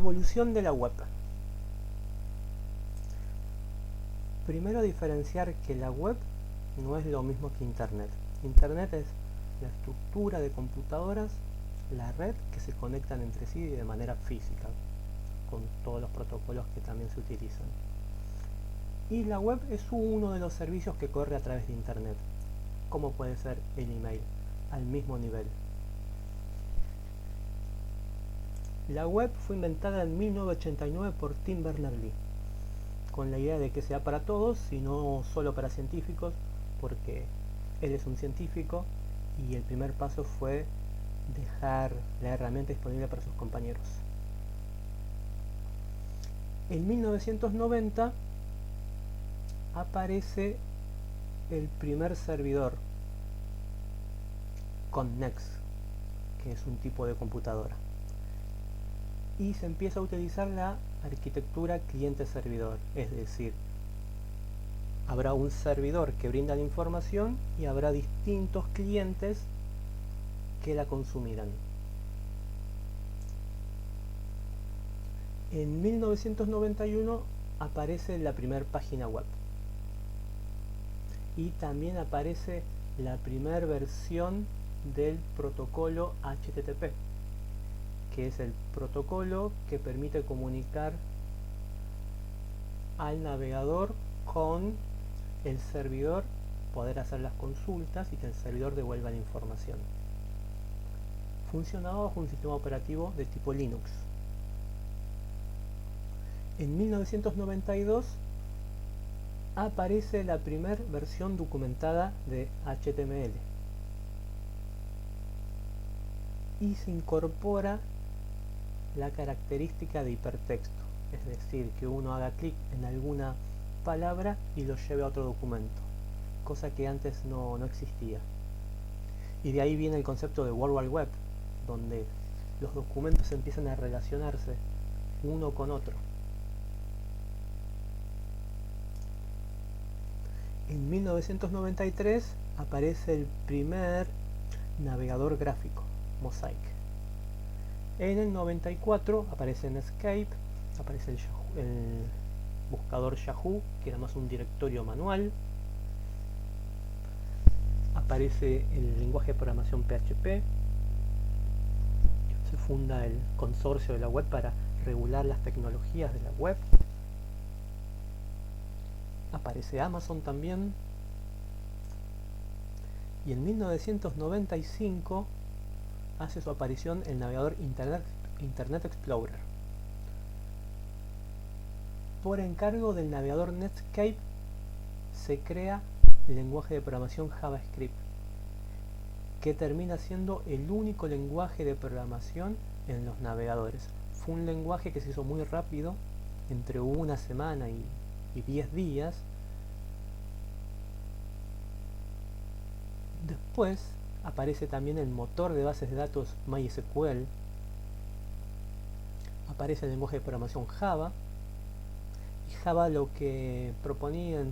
Evolución de la web. Primero diferenciar que la web no es lo mismo que Internet. Internet es la estructura de computadoras, la red que se conectan entre sí de manera física, con todos los protocolos que también se utilizan. Y la web es uno de los servicios que corre a través de Internet, como puede ser el email, al mismo nivel. La web fue inventada en 1989 por Tim Berners-Lee, con la idea de que sea para todos y no solo para científicos, porque él es un científico y el primer paso fue dejar la herramienta disponible para sus compañeros. En 1990 aparece el primer servidor, Connex, que es un tipo de computadora, y se empieza a utilizar la arquitectura cliente-servidor, es decir, habrá un servidor que brinda la información y habrá distintos clientes que la consumirán. En 1991 aparece la primera página web y también aparece la primera versión del protocolo HTTP, que es el protocolo que permite comunicar al navegador con el servidor, poder hacer las consultas y que el servidor devuelva la información. Funcionaba bajo un sistema operativo de tipo Linux. En 1992 aparece la primera versión documentada de HTML y se incorpora la característica de hipertexto, es decir, que uno haga clic en alguna palabra y lo lleve a otro documento, cosa que antes no existía. Y de ahí viene el concepto de World Wide Web, donde los documentos empiezan a relacionarse uno con otro. En 1993 aparece el primer navegador gráfico, Mosaic. En el 94 aparece Netscape, aparece el buscador Yahoo, que era más un directorio manual. Aparece el lenguaje de programación PHP. Se funda el consorcio de la web para regular las tecnologías de la web. Aparece Amazon también. Y en 1995 hace su aparición el navegador Internet Explorer. Por encargo del navegador Netscape se crea el lenguaje de programación JavaScript, que termina siendo el único lenguaje de programación en los navegadores. Fue un lenguaje que se hizo muy rápido, entre una semana y 10 días. Después aparece también el motor de bases de datos MySQL, aparece el lenguaje de programación Java, y Java lo que proponía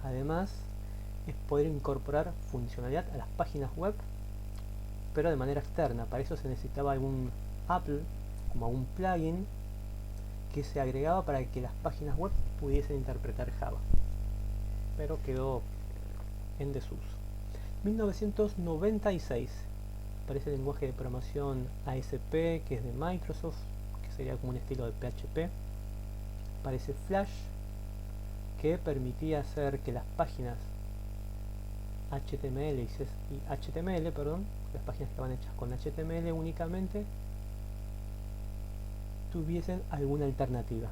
además es poder incorporar funcionalidad a las páginas web, pero de manera externa. Para eso se necesitaba algún Apple, como un plugin que se agregaba para que las páginas web pudiesen interpretar Java, pero quedó en desuso. 1996 aparece el lenguaje de programación ASP, que es de Microsoft, que sería como un estilo de PHP. Aparece Flash, que permitía hacer que las páginas HTML las páginas que estaban hechas con HTML únicamente, tuviesen alguna alternativa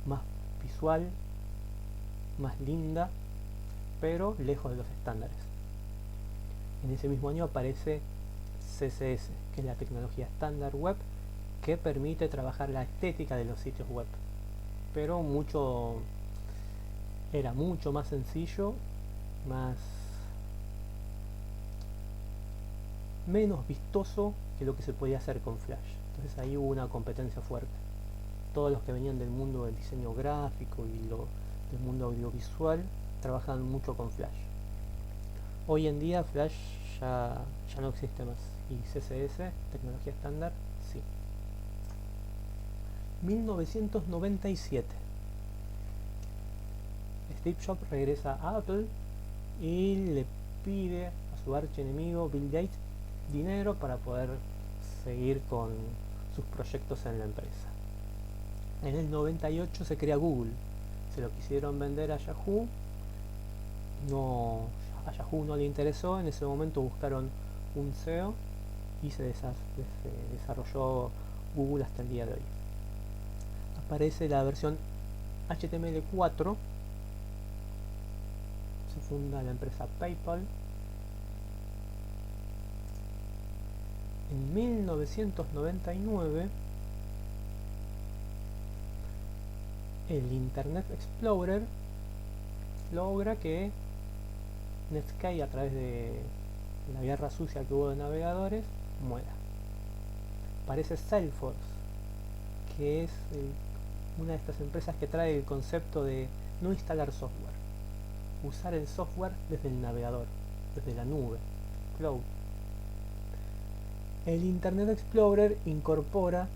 más visual, más linda, pero lejos de los estándares. En ese mismo año aparece CSS, que es la tecnología estándar web, que permite trabajar la estética de los sitios web, pero era mucho más sencillo, menos vistoso que lo que se podía hacer con Flash. Entonces ahí hubo una competencia fuerte. Todos los que venían del mundo del diseño gráfico y del mundo audiovisual trabajan mucho con Flash. Hoy en día Flash ya no existe más, y CSS, tecnología estándar, sí. 1997. Steve Jobs regresa a Apple y le pide a su archienemigo Bill Gates dinero para poder seguir con sus proyectos en la empresa. En el 98 se crea Google. Se lo quisieron vender a Yahoo. A Yahoo no le interesó. En ese momento buscaron un CEO y se desarrolló Google hasta el día de hoy. Aparece la versión HTML4. Se funda la empresa PayPal. En 1999 el Internet Explorer logra que Netscape, a través de la guerra sucia que hubo de navegadores, muera. Aparece Salesforce, que es una de estas empresas que trae el concepto de no instalar software, usar el software desde el navegador, desde la nube, cloud. El Internet Explorer incorpora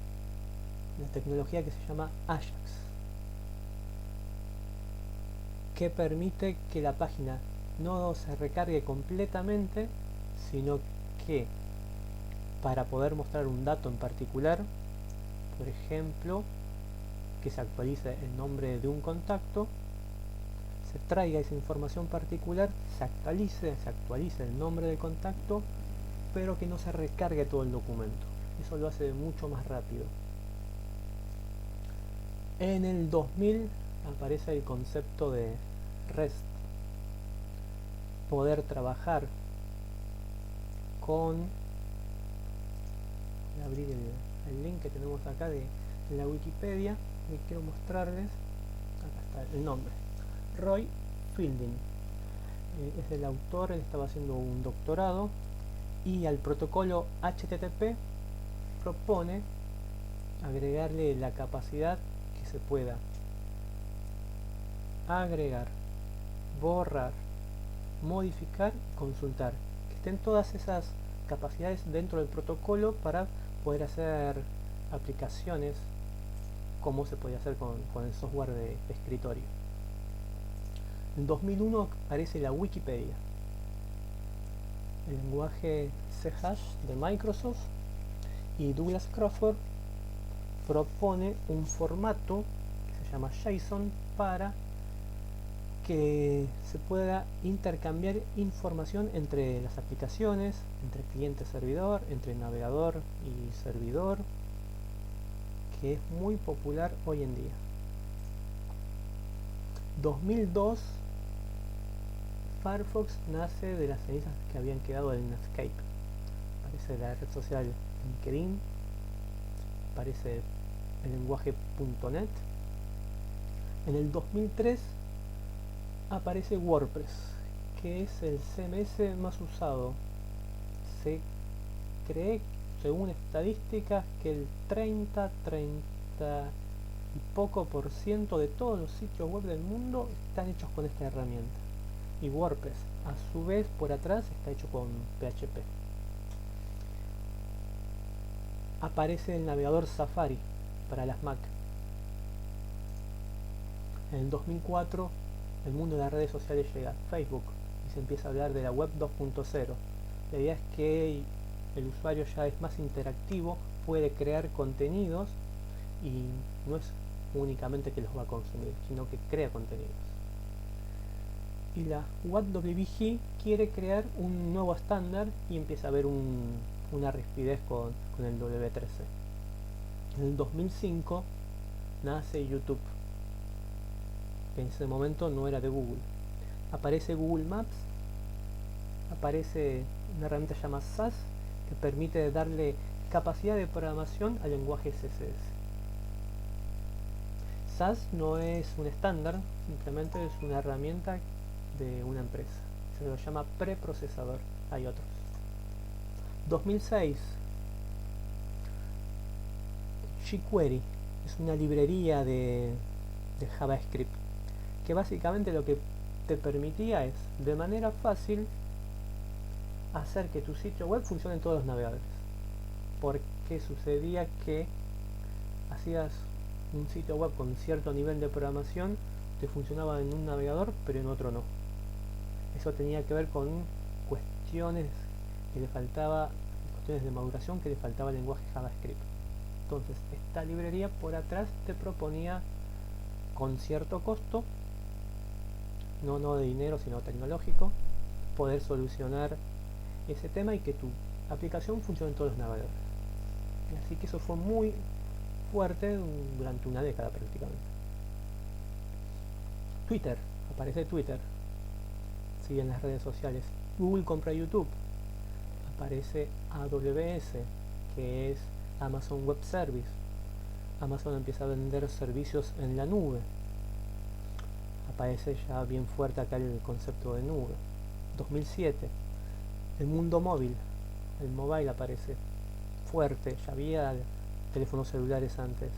la tecnología que se llama Ajax, que permite que la página no se recargue completamente, sino que para poder mostrar un dato en particular, por ejemplo, que se actualice el nombre de un contacto, se traiga esa información particular, se actualice el nombre del contacto, pero que no se recargue todo el documento. Eso lo hace mucho más rápido. En el 2000 aparece el concepto de REST, poder trabajar con, voy a abrir el link que tenemos acá de la Wikipedia, que quiero mostrarles. Acá está el nombre, Roy Fielding, es el autor. Él estaba haciendo un doctorado y al protocolo HTTP propone agregarle la capacidad que se pueda agregar, borrar, modificar y consultar, que estén todas esas capacidades dentro del protocolo para poder hacer aplicaciones como se podía hacer con el software de escritorio. En 2001 aparece la Wikipedia, el lenguaje C# de Microsoft, y Douglas Crawford propone un formato que se llama JSON para que se pueda intercambiar información entre las aplicaciones, entre cliente-servidor, entre navegador y servidor, que es muy popular hoy en día. 2002, Firefox nace de las cenizas que habían quedado del Netscape. Aparece la red social LinkedIn, aparece el lenguaje .NET. En el 2003 aparece WordPress, que es el CMS más usado. Se cree, según estadísticas, que el 30 y poco por ciento de todos los sitios web del mundo están hechos con esta herramienta. Y WordPress, a su vez, por atrás está hecho con PHP. Aparece el navegador Safari para las Mac. En el 2004 el mundo de las redes sociales llega a Facebook y se empieza a hablar de la web 2.0. La idea es que el usuario ya es más interactivo, puede crear contenidos y no es únicamente que los va a consumir, sino que crea contenidos. Y la WCAG quiere crear un nuevo estándar y empieza a haber una rispidez con el W3C. En el 2005 nace YouTube, que en ese momento no era de Google. Aparece Google Maps, aparece una herramienta llamada SAS, que permite darle capacidad de programación al lenguaje CSS. SAS no es un estándar, simplemente es una herramienta de una empresa. Se lo llama preprocesador. Hay otros. 2006, jQuery es una librería de JavaScript, que básicamente lo que te permitía es, de manera fácil, hacer que tu sitio web funcione en todos los navegadores. Porque sucedía que hacías un sitio web con cierto nivel de programación te funcionaba en un navegador pero en otro no. Eso tenía que ver con cuestiones que le faltaba, cuestiones de maduración que le faltaba al lenguaje JavaScript. Entonces esta librería por atrás te proponía con cierto costo, no de dinero sino tecnológico, poder solucionar ese tema y que tu aplicación funcione en todos los navegadores. Así que eso fue muy fuerte durante una década prácticamente. Twitter, aparece Twitter, sigue en las redes sociales. Google compra YouTube, aparece AWS, que es Amazon Web Service. Amazon empieza a vender servicios en la nube. Aparece ya bien fuerte acá el concepto de nube. 2007, el mundo móvil, el mobile aparece fuerte, ya había teléfonos celulares antes,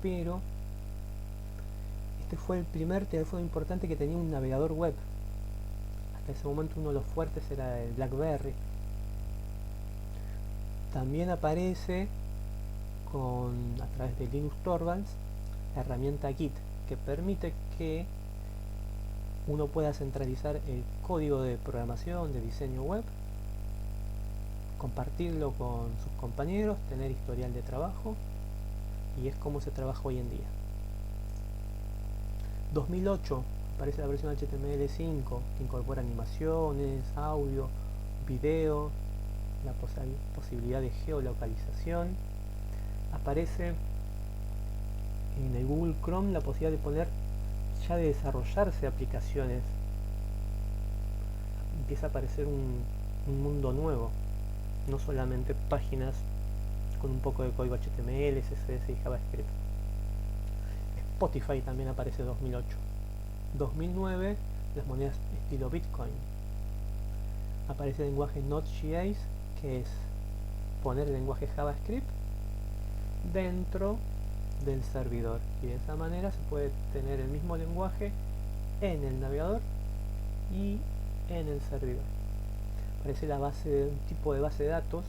pero este fue el primer teléfono importante que tenía un navegador web. Hasta ese momento uno de los fuertes era el BlackBerry. También aparece a través de Linus Torvalds la herramienta Git, que permite que uno pueda centralizar el código de programación, de diseño web, compartirlo con sus compañeros, tener historial de trabajo, y es como se trabaja hoy en día. 2008 aparece la versión HTML5 que incorpora animaciones, audio, video, la posibilidad de geolocalización. Aparece en el Google Chrome la posibilidad de poner, ya de desarrollarse aplicaciones. Empieza a aparecer un mundo nuevo, no solamente páginas con un poco de código HTML, CSS y JavaScript. Spotify también aparece en 2008. 2009, las monedas estilo Bitcoin. Aparece el lenguaje Node.js, que es poner el lenguaje JavaScript dentro del servidor, y de esa manera se puede tener el mismo lenguaje en el navegador y en el servidor. Aparece un tipo de base de datos,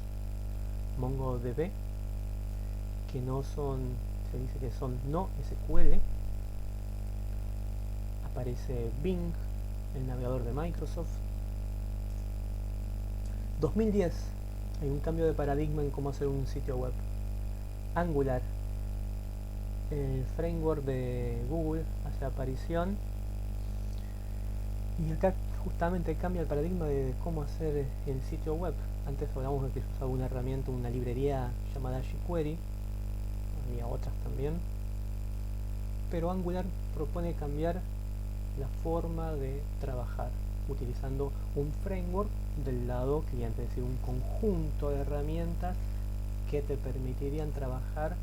MongoDB, que no son, se dice que son no SQL. Aparece Bing, el navegador de Microsoft. 2010, hay un cambio de paradigma en cómo hacer un sitio web. Angular, el framework de Google, hace aparición, y acá justamente cambia el paradigma de cómo hacer el sitio web. Antes hablamos de que se usaba una herramienta, una librería llamada jQuery, había otras también, pero Angular propone cambiar la forma de trabajar utilizando un framework del lado cliente, es decir, un conjunto de herramientas que te permitirían trabajar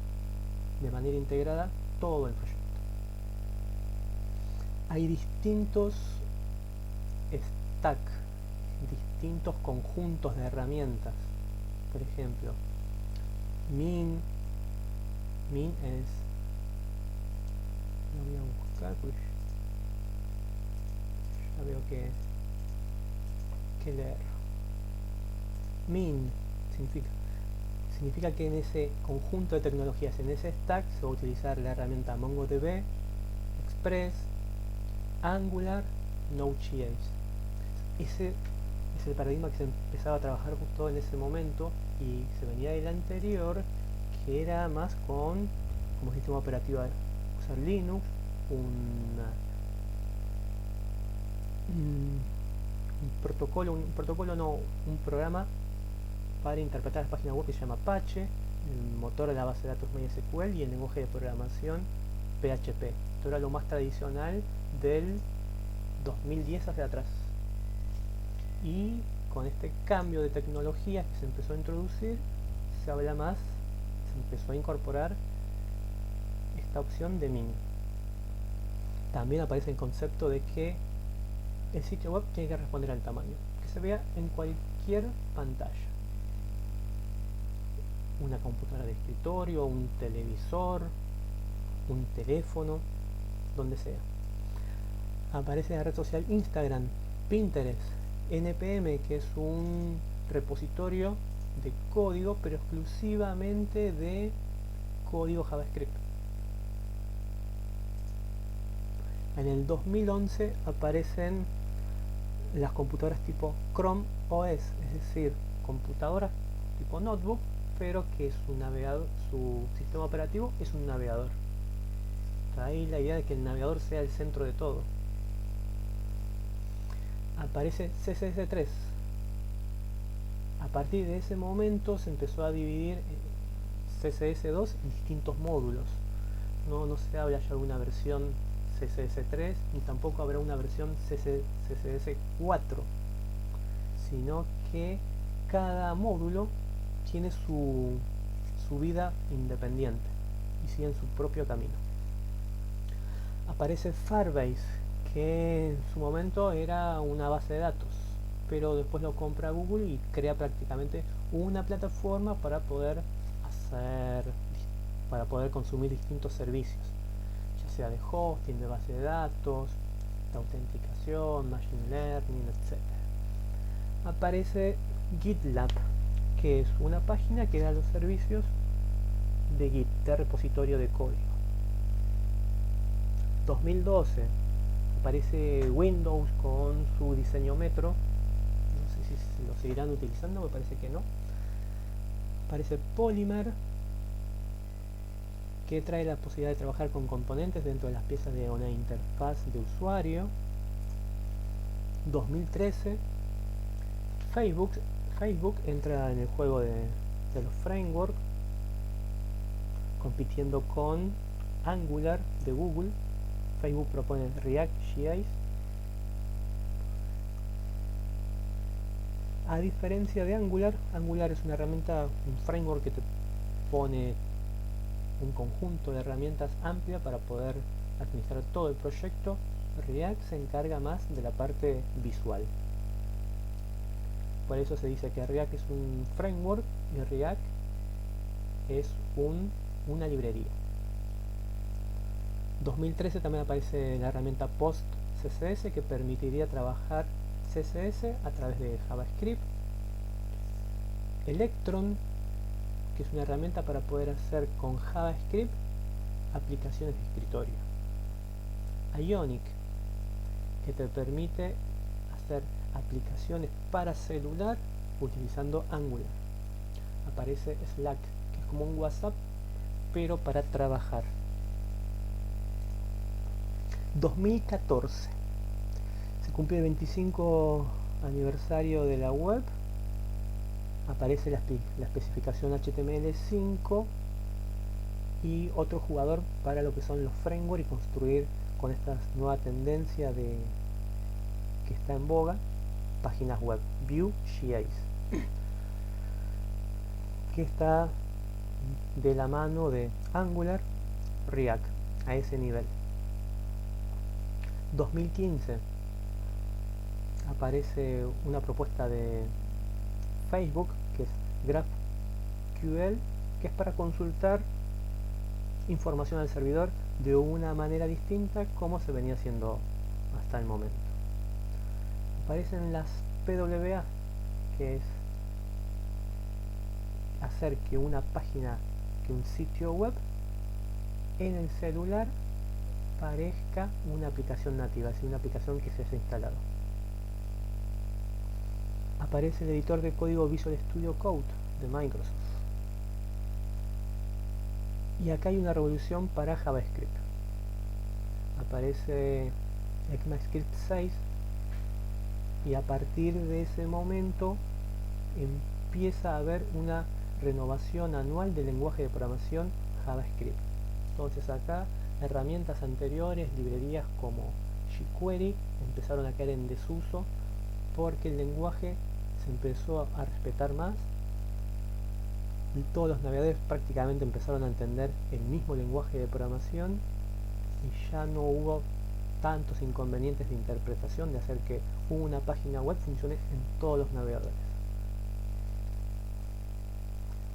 de manera integrada todo el proyecto. Hay distintos stacks, distintos conjuntos de herramientas. Por ejemplo, Min es, lo voy a buscar porque ya veo que leer. Min significa que en ese conjunto de tecnologías, en ese stack, se va a utilizar la herramienta MongoDB, Express, Angular, Node.js. Ese es el paradigma que se empezaba a trabajar justo en ese momento, y se venía del anterior, que era más con, como sistema operativo, usar Linux, un programa para interpretar las páginas web que se llama Apache, el motor de la base de datos MySQL y el lenguaje de programación PHP. Esto era lo más tradicional del 2010 hacia atrás. Y con este cambio de tecnologías que se empezó a introducir, se empezó a incorporar esta opción de Min. También aparece el concepto de que el sitio web tiene que responder al tamaño, que se vea en cualquier pantalla. Una computadora de escritorio, un televisor, un teléfono, donde sea. Aparece la red social Instagram, Pinterest, NPM, que es un repositorio de código, pero exclusivamente de código JavaScript. En el 2011 aparecen las computadoras tipo Chrome OS, es decir, computadoras tipo notebook, pero que su navegador, su sistema operativo es un navegador. Ahí la idea de que el navegador sea el centro de todo. Aparece CSS3. A partir de ese momento se empezó a dividir CSS2 en distintos módulos. No se habla ya de una versión CSS3 ni tampoco habrá una versión CSS4, sino que cada módulo tiene su vida independiente y sigue en su propio camino. Aparece Firebase, que en su momento era una base de datos, pero después lo compra Google y crea prácticamente una plataforma para poder consumir distintos servicios, ya sea de hosting, de base de datos, de autenticación, machine learning, etc. Aparece GitLab, que es una página que da los servicios de Git, de repositorio de código. 2012 aparece Windows con su diseño Metro. No sé si lo seguirán utilizando, me parece que no. Aparece Polymer, que trae la posibilidad de trabajar con componentes dentro de las piezas de una interfaz de usuario. 2013 Facebook entra en el juego de los frameworks, compitiendo con Angular de Google. Facebook propone React.js. A diferencia de Angular, Angular es una herramienta, un framework que te pone un conjunto de herramientas amplia para poder administrar todo el proyecto. React se encarga más de la parte visual. Por eso se dice que React es un framework y React es una librería. 2013 también aparece la herramienta PostCSS, que permitiría trabajar CSS a través de JavaScript. Electron, que es una herramienta para poder hacer con JavaScript aplicaciones de escritorio. Ionic, que te permite hacer aplicaciones para celular utilizando Angular. Aparece Slack, que es como un WhatsApp pero para trabajar. 2014 se cumple el 25 aniversario de la web. Aparece la especificación HTML5 y otro jugador para lo que son los frameworks y construir con esta nueva tendencia que está en boga, páginas web, Vue.js, que está de la mano de Angular, React, a ese nivel. 2015 aparece una propuesta de Facebook, que es GraphQL, que es para consultar información al servidor de una manera distinta como se venía haciendo hasta el momento. Aparecen las PWA, que es hacer que una página, que un sitio web en el celular parezca una aplicación nativa, es decir, una aplicación que se haya instalado. Aparece el editor de código Visual Studio Code de Microsoft. Y acá hay una revolución para JavaScript. Aparece ECMAScript 6 y a partir de ese momento empieza a haber una renovación anual del lenguaje de programación JavaScript. Entonces acá herramientas anteriores, librerías como jQuery, empezaron a caer en desuso porque el lenguaje se empezó a respetar más y todos los navegadores prácticamente empezaron a entender el mismo lenguaje de programación y ya no hubo tantos inconvenientes de interpretación de hacer que una página web funcione en todos los navegadores.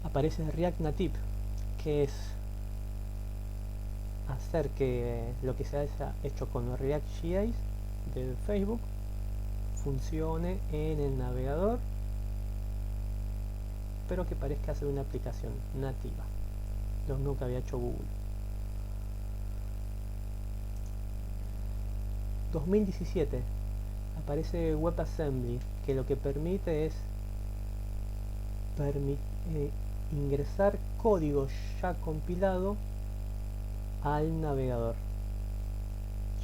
Aparece React Native, que es hacer que lo que se haya hecho con React.js de Facebook funcione en el navegador, pero que parezca ser una aplicación nativa, lo mismo que había hecho Google. 2017 aparece WebAssembly, que lo que permite es ingresar código ya compilado al navegador,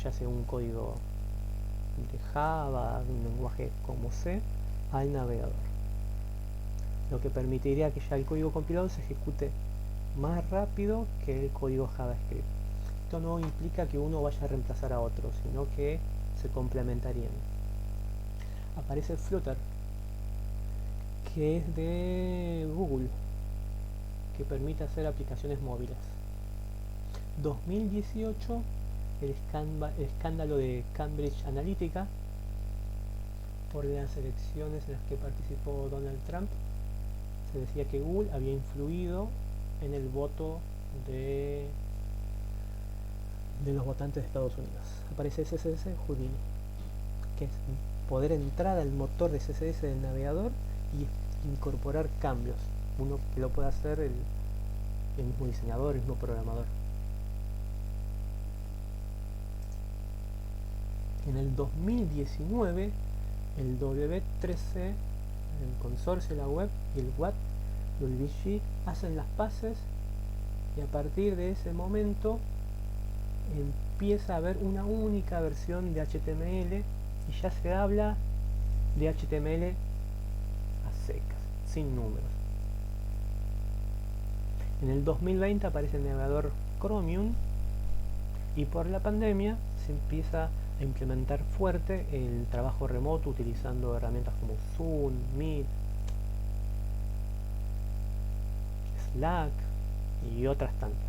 ya sea un código de Java, un lenguaje como C, al navegador, lo que permitiría que ya el código compilado se ejecute más rápido que el código JavaScript. Esto no implica que uno vaya a reemplazar a otro, sino que se complementarían. Aparece Flutter, que es de Google, que permite hacer aplicaciones móviles. 2018, el escándalo de Cambridge Analytica por las elecciones en las que participó Donald Trump. Se decía que Google había influido en el voto de los votantes de Estados Unidos. Aparece CSS Houdini, que es poder entrar al motor de CSS del navegador y incorporar cambios. Uno que lo puede hacer el mismo diseñador, el mismo programador. En el 2019, el W3C, el consorcio de la web y el WebVG hacen las paces, y a partir de ese momento empieza a haber una única versión de HTML y ya se habla de HTML a secas, sin números. En el 2020 aparece el navegador Chromium, y por la pandemia se empieza a implementar fuerte el trabajo remoto utilizando herramientas como Zoom, Meet, Slack y otras tantas.